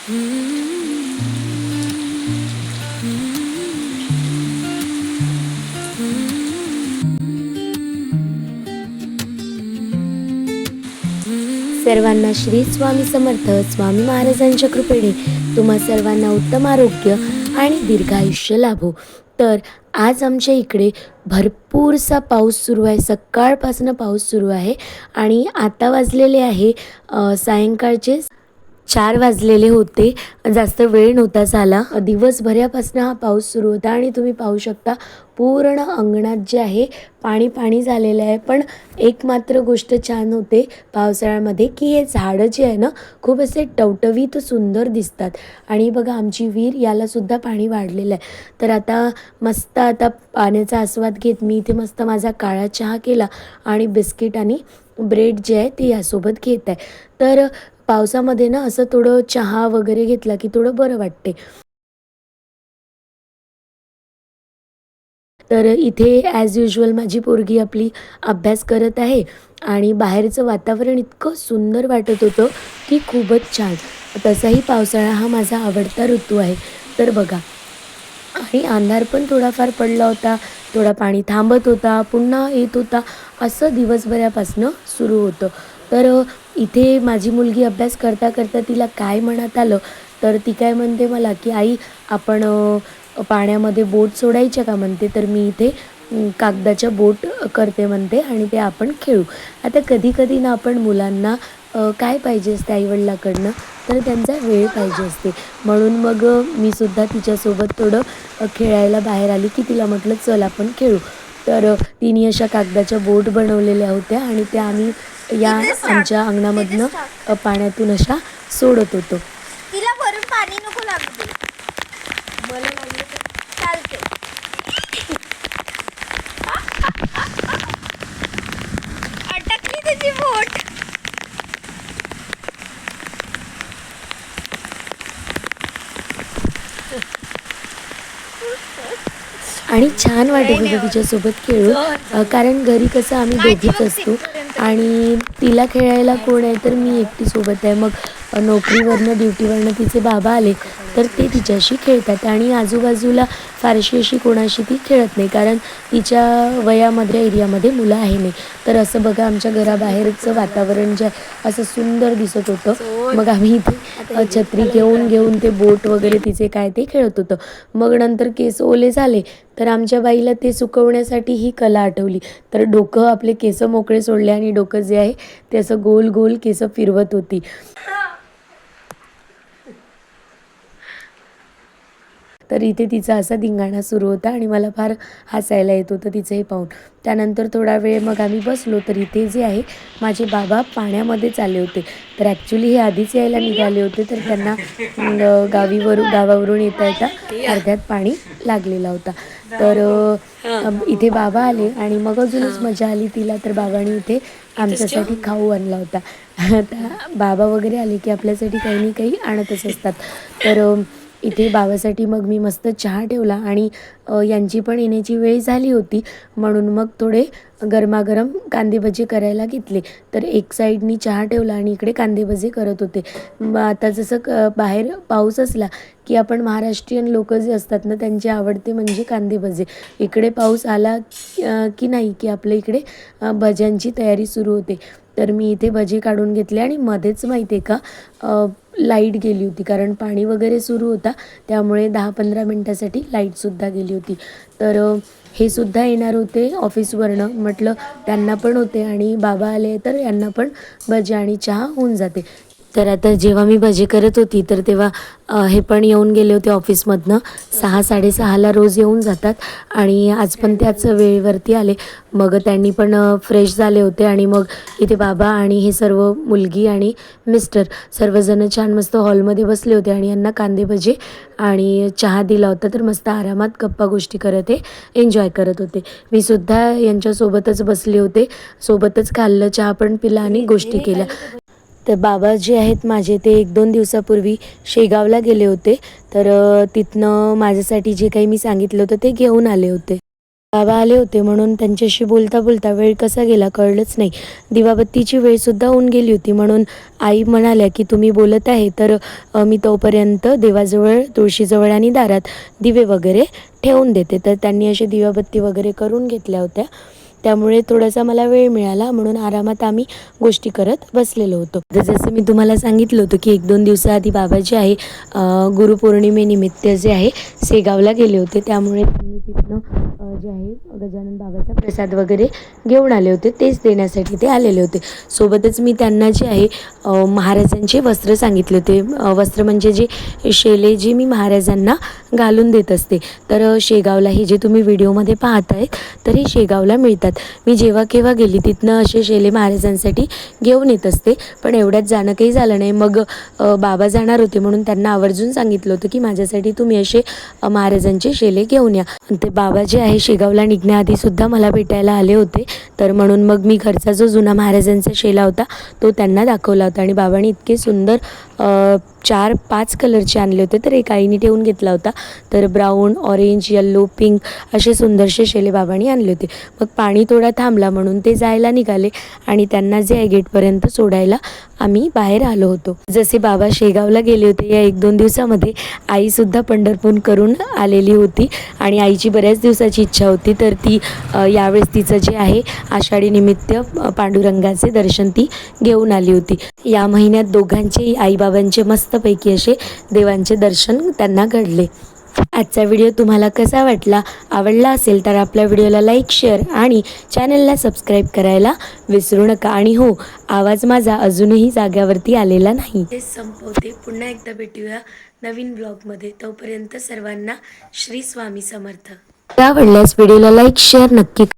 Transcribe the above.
सर्वांना श्री स्वामी समर्थ. स्वामी महाराजांच्या कृपेने तुम्हा सर्वांना उत्तम आरोग्य आणि दीर्घायुष्य लाभो. तर आज आमच्या इकडे भरपूरसा पाऊस सुरू आहे. सकाळपासून पाऊस सुरू आहे आणि आता वाजलेले आहे सायंकाळचे 4 वाजलेले होते. जास्त वेळ नव्हता झाला. दिवसभरापासून हा पाऊस सुरू होता आणि तुम्ही पाहू शकता पूर्ण अंगणात जे आहे पाणी पाणी झालेलं आहे. पण एक मात्र गोष्ट छान होते पावसाळ्यामध्ये की हे झाडं जे आहे ना खूप असे टवटवीत सुंदर दिसतात. आणि बघा आमची विहीर यालासुद्धा पाणी वाढलेलं आहे. तर आता पाण्याचा आस्वाद घेत मी इथे मस्त माझा काळा चहा केला आणि बिस्किट आणि ब्रेड जे आहे ते यासोबत घेत आहे. तर पावसामध्ये ना असं थोडं चहा वगैरे घेतला की थोडं बरं वाटते. तर इथे ॲज युजल माझी पोरगी आपली अभ्यास करत आहे आणि बाहेरचं वातावरण इतकं सुंदर वाटत होतं की खूपच छान. तसाही पावसाळा हा माझा आवडता ऋतू आहे. तर बघा आणि अंधार पण थोडाफार पडला होता, थोडा पाणी थांबत होता, पुन्हा येत होता, असं दिवसभरापासनं सुरू होतं. तर इथे माझी मुलगी अभ्यास करता करता तिला काय मनात आलं, तर ती काय म्हणते मला की आई आपण पाण्यामध्ये बोट सोडायच्या का म्हणते. तर मी इथे कागदाच्या बोट करते म्हणते आणि ते आपण खेळू. आता कधी कधी ना आपण मुलांना काय पाहिजे असते आईवडिलाकडनं, तर त्यांचा वेळ पाहिजे असते. म्हणून मग मी सुद्धा तिच्यासोबत थोडं खेळायला बाहेर आली की तिला म्हटलं चल आपण खेळू. तर तिने अशा कागदाच्या बोट बनवलेल्या होत्या आणि त्या आम्ही या आमच्या अंगणामधनं पाण्यातून अशा सोडत होतो. तिला भरून पाणी नको लागू दे. मला लागलं तर चालते. अटकली त्याची बोट. आणि छान वाटत होतं तिच्यासोबत खेळून. कारण घरी कसं आम्ही दोघीच असतो आणि तिला खेळायला कोण आहे तर मी एकटी सोबत आहे. मग नोकरीवरनं ड्युटीवरनं तिचे बाबा आले तर ते तिच्याशी खेळतात आणि आजूबाजूला फारशी अशी कोणाशी ती खेळत नाही, कारण तिच्या वयामध्ये एरियामध्ये मुलं आहे नाही. तर असं बघा आमच्या घराबाहेरचं वातावरण जे असं सुंदर दिसत होतं. मग आम्ही इथे छत्री घेऊन ते बोट वगैरे तिचे काय ते खेळत होतं. मग नंतर केस ओले झाले तर आमच्या बाईला ते सुकवण्यासाठी ही कला आठवली. तर डोकं आपले केस मोकळे सोडले आणि डोकं जे आहे ते असं गोल गोल केस फिरवत होती. तर इथे तिचा असा धिंगाणा सुरू होता आणि मला फार हसायला येत होतं तिचं हे पाहून. त्यानंतर थोडा वेळ मग आम्ही बसलो. तर इथे जे आहे माझे बाबा पाण्यामध्येच आले होते. तर ॲक्च्युली हे आधीच यायला निघाले होते, तर त्यांना गावावरून येता येता अर्ध्यात पाणी लागलेला होता. तर इथे बाबा आले आणि मग अजूनच मजा आली तिला. तर बाबांनी इथे आमच्यासाठी खाऊ आणला होता. आता बाबा वगैरे आले की आपल्यासाठी काही ना काही आणतच असतात. तर इथे बाबासाठी मग मी मस्त चहा ठेवला आणि यांची पण येण्याची वेळ झाली होती म्हणून मग थोडे गरमागरम कांदेभजे करायला घेतले. तर एक साईडनी चहा ठेवला आणि इकडे कांदेभजे करत होते. आता जसं बाहेर पाऊस असला की आपण महाराष्ट्रीयन लोक जे असतात ना त्यांचे आवडते म्हणजे कांदेभजे. इकडे पाऊस आला की नाही की आपल्या इकडे भज्यांची तयारी सुरू होते. तर मी इथे भजी काढून घेतले आणि मध्येच माहिती आहे का लाईट गेली होती, कारण पाणी वगैरे सुरू होता त्यामुळे 10-15 मिनटासाठी लाईटसुद्धा गेली होती. तर हे सुद्धा येणार होते ऑफिसवरनं. म्हटलं त्यांना पण होते आणि बाबा आले तर यांना पण भजी आणि चहा होऊन जाते. तर आता जेव्हा मी भजी करत होती तर तेव्हा हे पण येऊन गेले होते ऑफिसमधनं. 6-6:30ला रोज येऊन जातात आणि आज पण त्याच वेळेवरती आले. मग त्यांनी पण फ्रेश झाले होते आणि मग इथे बाबा आणि हे सर्व मुलगी आणि मिस्टर सर्वजण छान मस्त हॉलमध्ये बसले होते आणि यांना कांदे भजे आणि चहा दिला होता. तर मस्त आरामात गप्पा गोष्टी करत हे एन्जॉय करत होते. मी सुद्धा यांच्यासोबतच बसले होते, सोबतच खाल्लं, चहा पण पिला आणि गोष्टी केल्या. तर बाबा जे आहेत माझे ते 1-2 दिवसापूर्वी शेगावला गेले होते. तर तिथनं माझ्यासाठी जे काही मी सांगितलं होतं ते घेऊन आले होते. बाबा आले होते म्हणून त्यांच्याशी बोलता बोलता वेळ कसा गेला कळलंच नाही. दिवाबत्तीची वेळसुद्धा होऊन गेली होती म्हणून आई म्हणाल्या की तुम्ही बोलत आहे तर मी तोपर्यंत देवाजवळ तुळशीजवळ आणि दारात दिवे वगैरे ठेवून देते. तर त्यांनी अशी दिवाबत्ती वगैरे करून घेतल्या होत्या. त्यामुळे थोडासा मला वेळ मिळाला म्हणून आरामात आम्ही गोष्टी करत बसलेलो होतो. तर जसं मी तुम्हाला सांगितलं होतं की 1-2 दिवसाआधी बाबा जे आहे गुरुपौर्णिमेनिमित्त जे आहे शेगावला गेले होते. त्यामुळे त्यांनी तिथनं जे आहे गजानन बाबाचा प्रसाद वगैरे घेऊन आले होते. तेच देण्यासाठी ते आलेले होते. सोबतच मी त्यांना जे आहे महाराजांचे वस्त्र सांगितले होते. वस्त्र म्हणजे जे शेले जे मी महाराजांना घालून देत असते. तर शेगावला हे जे तुम्ही व्हिडिओमध्ये पाहत आहेत तर हे शेगावला मिळतात. मी जेव्हा केव्हा गेली तिथनं असे शेले महाराजांसाठी घेऊन येत असते. पण एवढ्यात जाणं काही झालं नाही. मग बाबा जाणार होते म्हणून त्यांना आवर्जून सांगितलं होतं की माझ्यासाठी तुम्ही असे महाराजांचे शेले घेऊन या. ते बाबा जे आहे शेगावला निघण्याआधी सुद्धा मला भेटायला आले होते. तर म्हणून मग मी घरचा जो जुना महाराजांचा शेला होता तो त्यांना दाखवला होता. आणि बाबांनी इतके सुंदर 4-5 कलरचे आणले होते. तर एक आईने ठेवून घेतला होता. तर ब्राऊन, ऑरेंज, येल्लो, पिंक असे सुंदरसे शेले बाबांनी आणले होते. मग पाणी थोडा थांबला म्हणून ते जायला निघाले आणि त्यांना जे आहे गेटपर्यंत सोडायला आम्ही बाहेर आलो होतो. जसे बाबा शेगावला गेले होते या 1-2 दिवसामध्ये आईसुद्धा पंढरपूर करून आलेली होती आणि आईची बऱ्याच दिवसाची इच्छा होती. तर ती यावेळेस तिचं जे आहे आषाढी निमित्त पांडुरंगाचे दर्शन ती घेऊन आली होती. या महिन्यात दोघांचे आईबाबांचे मस्तपैकी असे देवांचे दर्शन त्यांना घडले. आजचा व्हिडिओ तुम्हाला कसा वाटला? आवडला असेल तर आपल्या व्हिडिओला लाईक, शेअर आणि चॅनलला सबस्क्राईब करायला विसरू नका. आणि हो, आवाज माझा अजूनही जाग्यावरती आलेला नाही. ते संपवते. पुन्हा एकदा भेटूया नवीन ब्लॉगमध्ये. तोपर्यंत सर्वांना श्री स्वामी समर्थ. आवडल्यास व्हिडिओला लाईक, शेअर नक्की